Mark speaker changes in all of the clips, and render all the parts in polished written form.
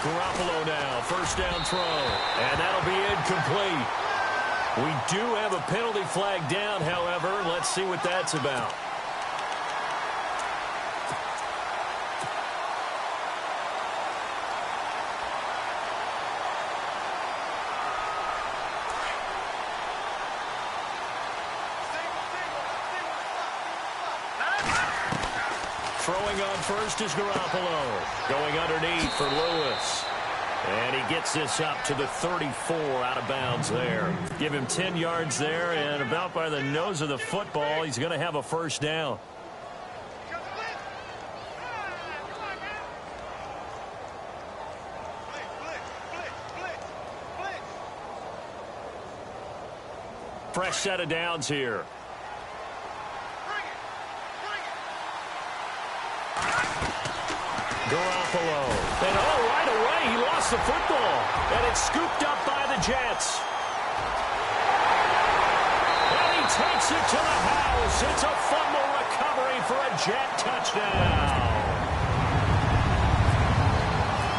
Speaker 1: Garoppolo now, first down throw, and that'll be incomplete. We do have a penalty flag down, however. Let's see what that's about. Throwing on first is Garoppolo. Going underneath for Lewis. And he gets this up to the 34 out of bounds there. Give him 10 yards there, and about by the nose of the football, he's going to have a first down. Fresh set of downs here. Garoppolo. And right away, he lost the football. And it's scooped up by the Jets. And he takes it to the house. It's a fumble recovery for a Jet touchdown.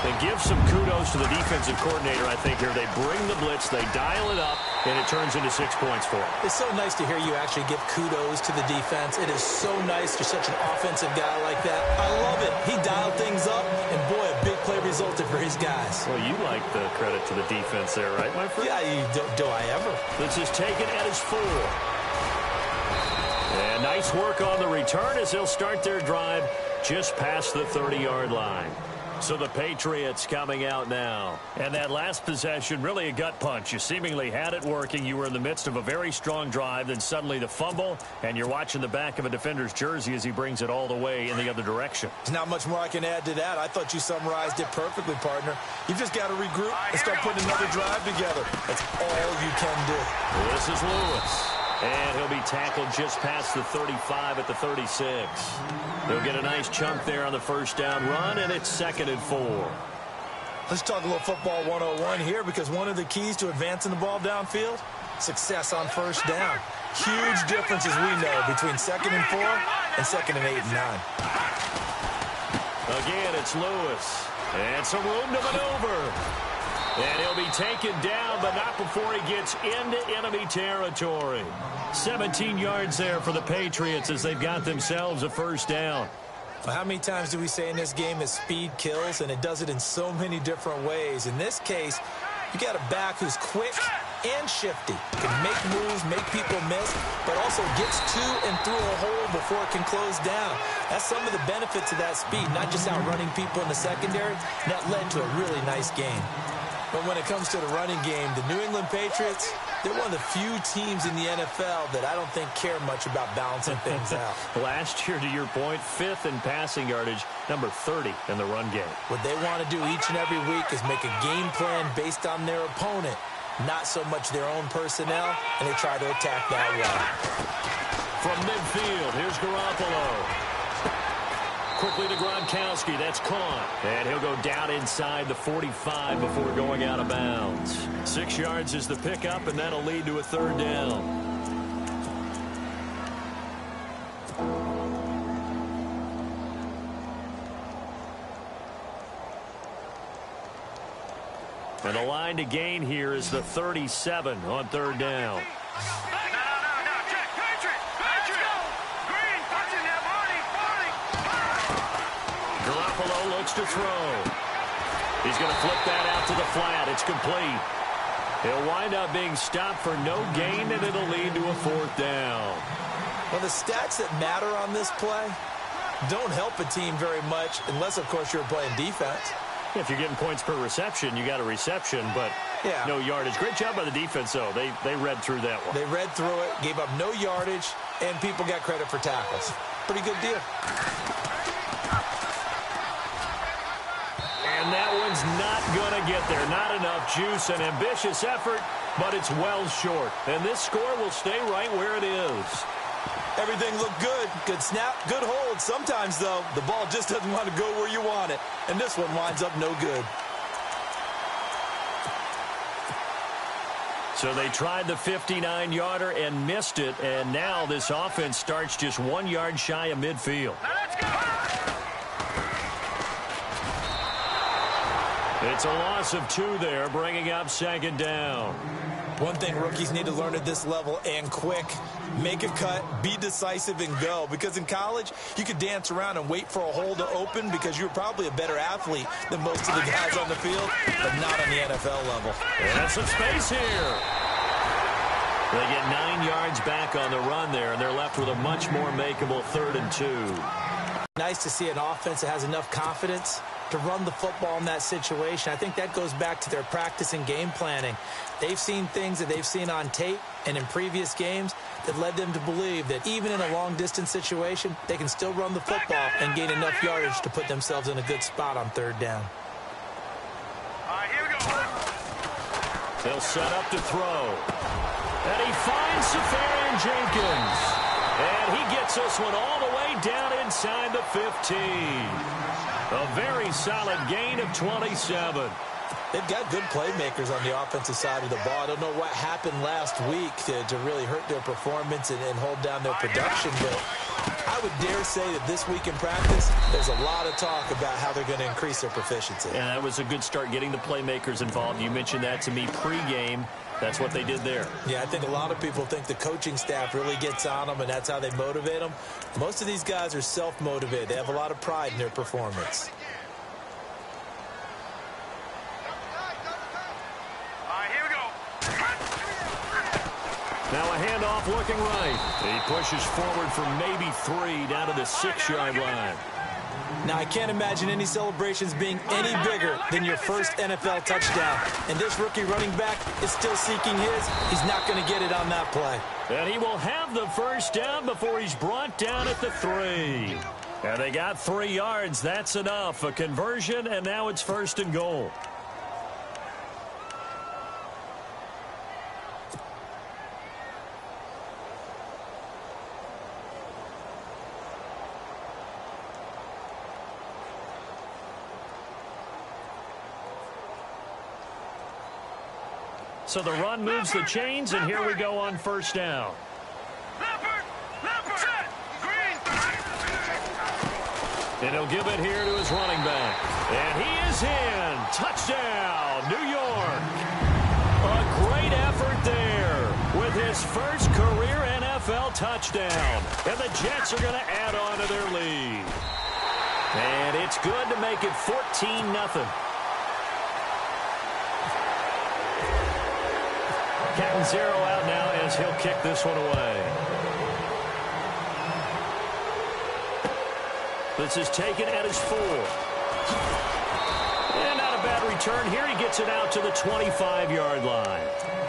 Speaker 1: And give some kudos to the defensive coordinator, I think, here. They bring the blitz, they dial it up, and it turns into 6 points for him.
Speaker 2: It's so nice to hear you actually give kudos to the defense. It is so nice you're such an offensive guy like that. I love it. He dialed things up, and boy, a big play resulted for his guys.
Speaker 1: Well, you like the credit to the defense there, right, my friend?
Speaker 2: Yeah, do I ever?
Speaker 1: This is taken at his 4. And nice work on the return as they'll start their drive just past the 30-yard line. So the Patriots coming out now. And that last possession, really a gut punch. You seemingly had it working. You were in the midst of a very strong drive. Then suddenly the fumble, and you're watching the back of a defender's jersey as he brings it all the way in the other direction.
Speaker 2: There's not much more I can add to that. I thought you summarized it perfectly, partner. You've just got to regroup and start putting another drive together. That's all you can do.
Speaker 1: This is Lewis. And he'll be tackled just past the 35 at the 36. He'll get a nice chunk there on the first down run, and it's 2nd and 4.
Speaker 2: Let's talk a little football 101 here, because one of the keys to advancing the ball downfield, success on first down. Huge difference, as we know, between 2nd and 4 and 2nd and 8 and 9.
Speaker 1: Again, it's Lewis. And some room to maneuver. And he'll be taken down, but not before he gets into enemy territory. 17 yards there for the Patriots as they've got themselves a first down.
Speaker 2: Well, how many times do we say in this game that speed kills, and it does it in so many different ways? In this case, you got a back who's quick and shifty. Can make moves, make people miss, but also gets to and through a hole before it can close down. That's some of the benefits of that speed, not just outrunning people in the secondary. And that led to a really nice game. But when it comes to the running game, the New England Patriots, they're one of the few teams in the NFL that I don't think care much about balancing things out.
Speaker 1: Last year, to your point, 5th in passing yardage, number 30 in the run game.
Speaker 2: What they want to do each and every week is make a game plan based on their opponent, not so much their own personnel, and they try to attack that way.
Speaker 1: From midfield, here's Garoppolo. Quickly to Gronkowski. That's caught. And he'll go down inside the 45 before going out of bounds. 6 yards is the pickup, and that'll lead to a 3rd down. And the line to gain here is the 37 on 3rd down. Garoppolo looks to throw. He's going to flip that out to the flat. It's complete. He'll wind up being stopped for no gain, and it'll lead to a 4th down.
Speaker 2: Well, the stats that matter on this play don't help a team very much unless, of course, you're playing defense.
Speaker 1: If you're getting points per reception, you got a reception, but no yardage. Great job by the defense, though. They read through that one.
Speaker 2: They read through it, gave up no yardage, and people got credit for tackles. Pretty good deal.
Speaker 1: And that one's not going to get there. Not enough juice. An ambitious effort, but it's well short. And this score will stay right where it is.
Speaker 2: Everything looked good. Good snap, good hold. Sometimes, though, the ball just doesn't want to go where you want it. And this one winds up no good.
Speaker 1: So they tried the 59-yarder and missed it. And now this offense starts just 1 yard shy of midfield.
Speaker 3: Now let's go!
Speaker 1: It's a loss of 2 there, bringing up second down.
Speaker 2: One thing rookies need to learn at this level, and quick, make a cut, be decisive, and go. Because in college, you could dance around and wait for a hole to open because you're probably a better athlete than most of the guys on the field, but not on the NFL level.
Speaker 1: And some space here. They get 9 yards back on the run there, and they're left with a much more makeable 3rd and 2.
Speaker 2: Nice to see an offense that has enough confidence to run the football in that situation. I think that goes back to their practice and game planning. They've seen things that they've seen on tape and in previous games that led them to believe that even in a long-distance situation, they can still run the football and gain enough yardage to put themselves in a good spot on 3rd down.
Speaker 3: All right, here we go.
Speaker 1: They'll set up to throw. And he finds Safarian Jenkins. And he gets this one all the way down inside the 15. A very solid gain of 27.
Speaker 2: They've got good playmakers on the offensive side of the ball. I don't know what happened last week to really hurt their performance and hold down their production, but I would dare say that this week in practice, there's a lot of talk about how they're going to increase their proficiency.
Speaker 1: And that was a good start getting the playmakers involved. You mentioned that to me pregame. That's what they did there.
Speaker 2: Yeah, I think a lot of people think the coaching staff really gets on them, and that's how they motivate them. Most of these guys are self-motivated. They have a lot of pride in their performance.
Speaker 1: Now a handoff looking right. He pushes forward for maybe 3 down to the 6-yard line.
Speaker 2: Now, I can't imagine any celebrations being any bigger than your first NFL touchdown. And this rookie running back is still seeking his. He's not going to get it on that play.
Speaker 1: And he will have the first down before he's brought down at the 3. And they got 3 yards. That's enough. A conversion, and now it's 1st and goal. So the run moves the chains, and here we go on 1st down. And he'll give it here to his running back. And he is in. Touchdown, New York. A great effort there with his first career NFL touchdown. And the Jets are going to add on to their lead. And it's good to make it 14-0. Captain Zero out now as he'll kick this one away. This is taken at his 4. And not a bad return here. He gets it out to the 25-yard line.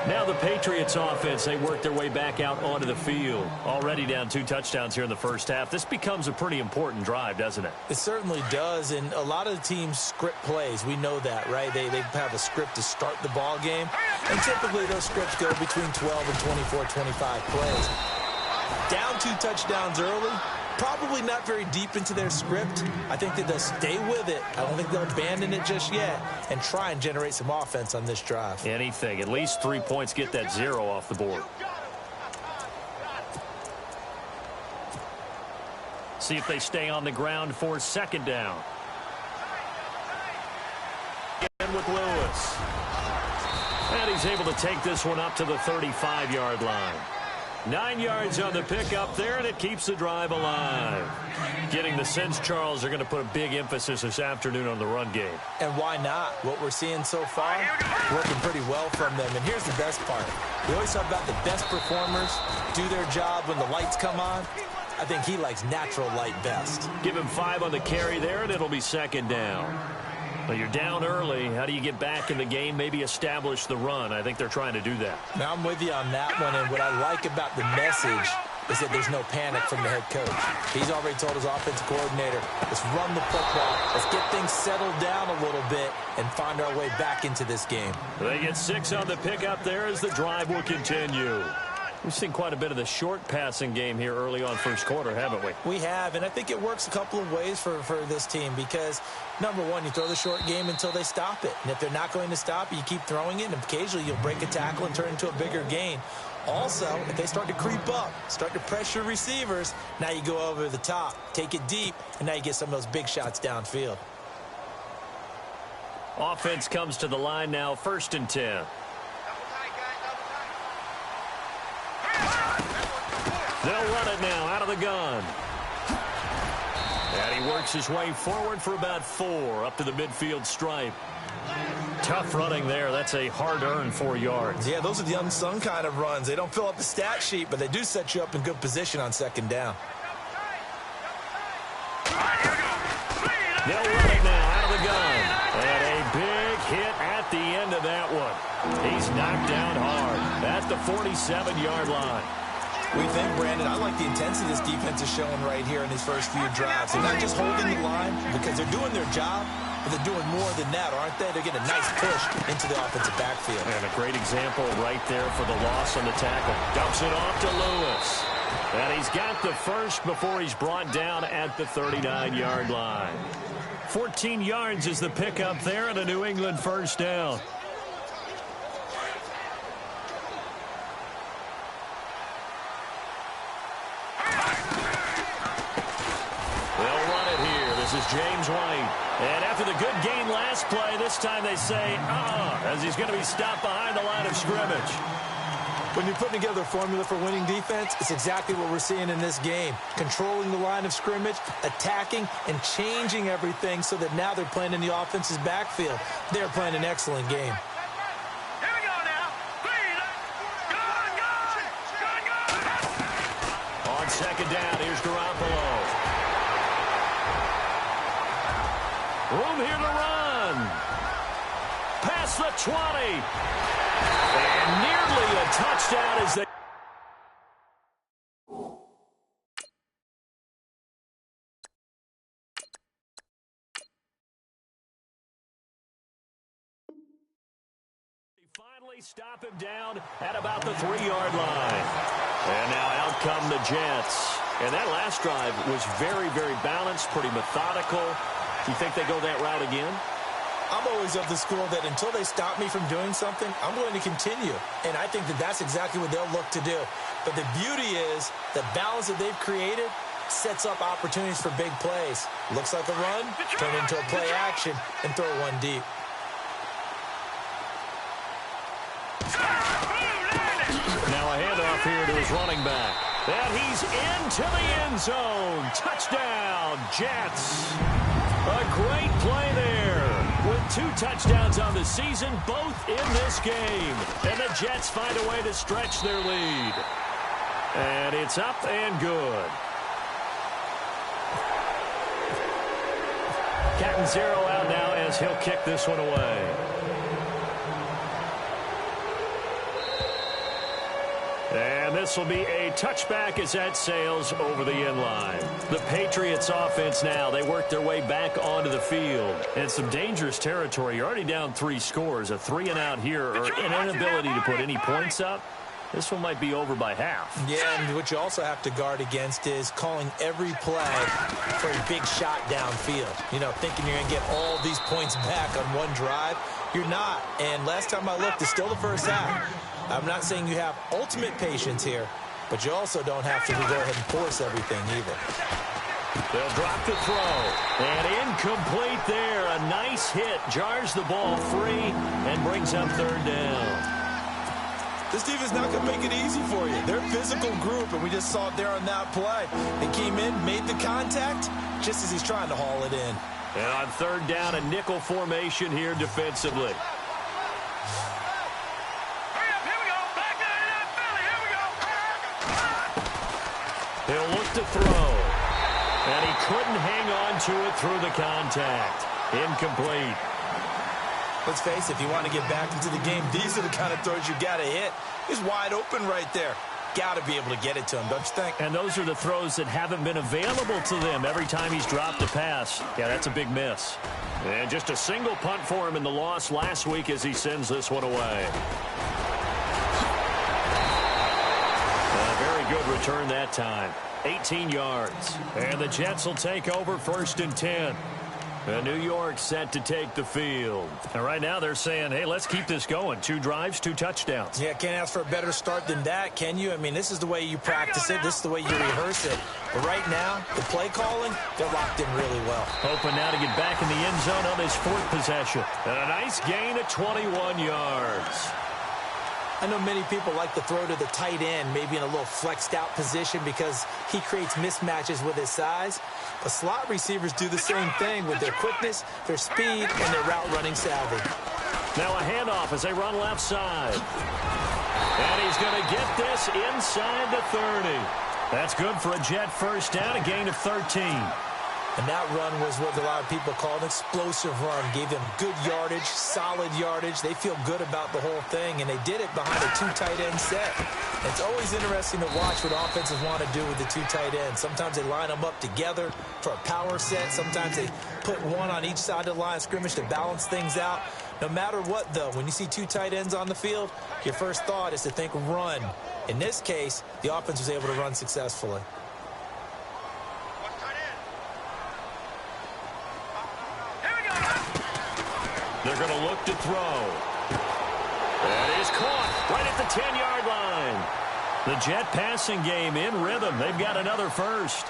Speaker 1: Now the Patriots offense, they work their way back out onto the field. Already down 2 touchdowns here in the first half. This becomes a pretty important drive, doesn't it?
Speaker 2: It certainly does, and a lot of the teams script plays. We know that, right? They have a script to start the ball game, and typically those scripts go between 12 and 24, 25 plays. Down 2 touchdowns early, probably not very deep into their script. I think that they'll stay with it. I don't think they'll abandon it just yet and try and generate some offense on this drive.
Speaker 1: Anything. At least 3 points, get that 0 off the board. See if they stay on the ground for 2nd down. And with Lewis. And he's able to take this one up to the 35-yard line. 9 yards on the pickup there, and it keeps the drive alive. Getting the sense, Charles, are going to put a big emphasis this afternoon on the run game.
Speaker 2: And why not? What we're seeing so far, working pretty well from them. And here's the best part. We always talk about the best performers do their job when the lights come on. I think he likes natural light best.
Speaker 1: Give him 5 on the carry there, and it'll be 2nd down. But you're down early. How do you get back in the game, maybe establish the run? I think they're trying to do that.
Speaker 2: Now, I'm with you on that one, and what I like about the message is that there's no panic from the head coach. He's already told his offensive coordinator, let's run the football, let's get things settled down a little bit and find our way back into this game.
Speaker 1: They get 6 on the pickup there as the drive will continue. We've seen quite a bit of the short passing game here early on 1st quarter, haven't we?
Speaker 2: We have, and I think it works a couple of ways for this team because, number one, you throw the short game until they stop it. And if they're not going to stop it, you keep throwing it, and occasionally you'll break a tackle and turn it into a bigger gain. Also, if they start to creep up, start to pressure receivers, now you go over the top, take it deep, and now you get some of those big shots downfield.
Speaker 1: Offense comes to the line now, 1st and 10. They'll run it now out of the gun. And he works his way forward for about 4 up to the midfield stripe. Tough running there. That's a hard-earned 4 yards.
Speaker 2: Yeah, those are the unsung kind of runs. They don't fill up the stat sheet, but they do set you up in good position on 2nd down.
Speaker 1: They'll run it now out of the gun. And a big hit at the end of that one. He's knocked down hard at the 47-yard line.
Speaker 2: We think, Brandon, I like the intensity this defense is showing right here in his first few drives. They're not just holding the line because they're doing their job, but they're doing more than that, aren't they? They're getting a nice push into the offensive backfield.
Speaker 1: And a great example right there for the loss on the tackle. Dumps it off to Lewis. And he's got the first before he's brought down at the 39-yard line. 14 yards is the pickup there and a New England 1st down. This is James White. And after the good gain last play, this time they say, as he's going to be stopped behind the line of scrimmage.
Speaker 2: When you're putting together a formula for winning defense, it's exactly what we're seeing in this game. Controlling the line of scrimmage, attacking, and changing everything so that now they're playing in the offense's backfield. They're playing an excellent game.
Speaker 3: Here we go now.
Speaker 1: On 2nd down, here's Garoppolo. Room here to run. Past the 20. And nearly a touchdown as they... finally stop him down at about the 3-yard line. And now out come the Jets. And that last drive was very, very balanced, pretty methodical. You think they go that route again?
Speaker 2: I'm always of the school that until they stop me from doing something, I'm going to continue. And I think that that's exactly what they'll look to do. But the beauty is the balance that they've created sets up opportunities for big plays. Looks like a run, turn into a play action, and throw one deep.
Speaker 1: Now a handoff here to his running back. And he's into the end zone. Touchdown, Jets. A great play there with 2 touchdowns on the season, both in this game. And the Jets find a way to stretch their lead. And it's up and good. Captain Zero out now as he'll kick this one away. And this will be a touchback as that sails over the end line. The Patriots offense now, they work their way back onto the field. And some dangerous territory. You're already down 3 scores. A 3-and-out here or an inability to put any points up. This one might be over by half.
Speaker 2: Yeah, and what you also have to guard against is calling every play for a big shot downfield. You know, thinking you're going to get all these points back on one drive. You're not. And last time I looked, it's still the first half. I'm not saying you have ultimate patience here, but you also don't have to go ahead and force everything either.
Speaker 1: They'll drop the throw. And incomplete there. A nice hit. Jars the ball free and brings up 3rd down.
Speaker 2: This defense is not going to make it easy for you. They're a physical group, and we just saw it there on that play. They came in, made the contact, just as he's trying to haul it in.
Speaker 1: And on 3rd down, a nickel formation here defensively. He'll look to throw. And he couldn't hang on to it through the contact. Incomplete.
Speaker 2: Let's face it, if you want to get back into the game, these are the kind of throws you got to hit. He's wide open right there. Got to be able to get it to him, don't you think?
Speaker 1: And those are the throws that haven't been available to them every time he's dropped a pass. Yeah, that's a big miss. And just a single punt for him in the loss last week as he sends this one away. A very good return that time. 18 yards. And the Jets will take over 1st and 10. And New York set to take the field. And right now they're saying, hey, let's keep this going. 2 drives, 2 touchdowns.
Speaker 2: Yeah, can't ask for a better start than that, can you? I mean, this is the way you practice it. This is the way you rehearse it. But right now, the play calling, they're locked in really well.
Speaker 1: Hoping now to get back in the end zone on his 4th possession. And a nice gain of 21 yards.
Speaker 2: I know many people like to throw to the tight end, maybe in a little flexed out position because he creates mismatches with his size. But slot receivers do the same thing with their quickness, their speed, and their route running savvy.
Speaker 1: Now a handoff as they run left side. And he's going to get this inside the 30. That's good for a Jet first down, a gain of 13.
Speaker 2: And that run was what a lot of people call an explosive run. Gave them good yardage, solid yardage. They feel good about the whole thing, and they did it behind a 2 tight end set. And it's always interesting to watch what offenses want to do with the 2 tight ends. Sometimes they line them up together for a power set. Sometimes they put one on each side of the line of scrimmage to balance things out. No matter what, though, when you see 2 tight ends on the field, your first thought is to think run. In this case, the offense was able to run successfully.
Speaker 1: They're going to look to throw. That is caught right at the 10-yard line. The Jet passing game in rhythm. They've got another first.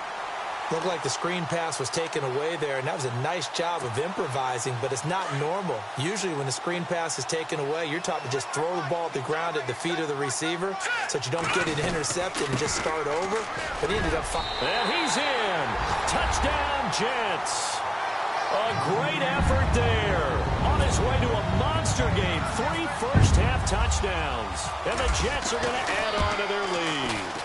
Speaker 2: Looked like the screen pass was taken away there, and that was a nice job of improvising, but it's not normal. Usually when the screen pass is taken away, you're taught to just throw the ball at the ground at the feet of the receiver so that you don't get it intercepted and just start over. But he ended up
Speaker 1: and he's in. Touchdown, Jets. A great effort there. On his way to a monster game. 3 first-half touchdowns. And the Jets are going to add on to their lead.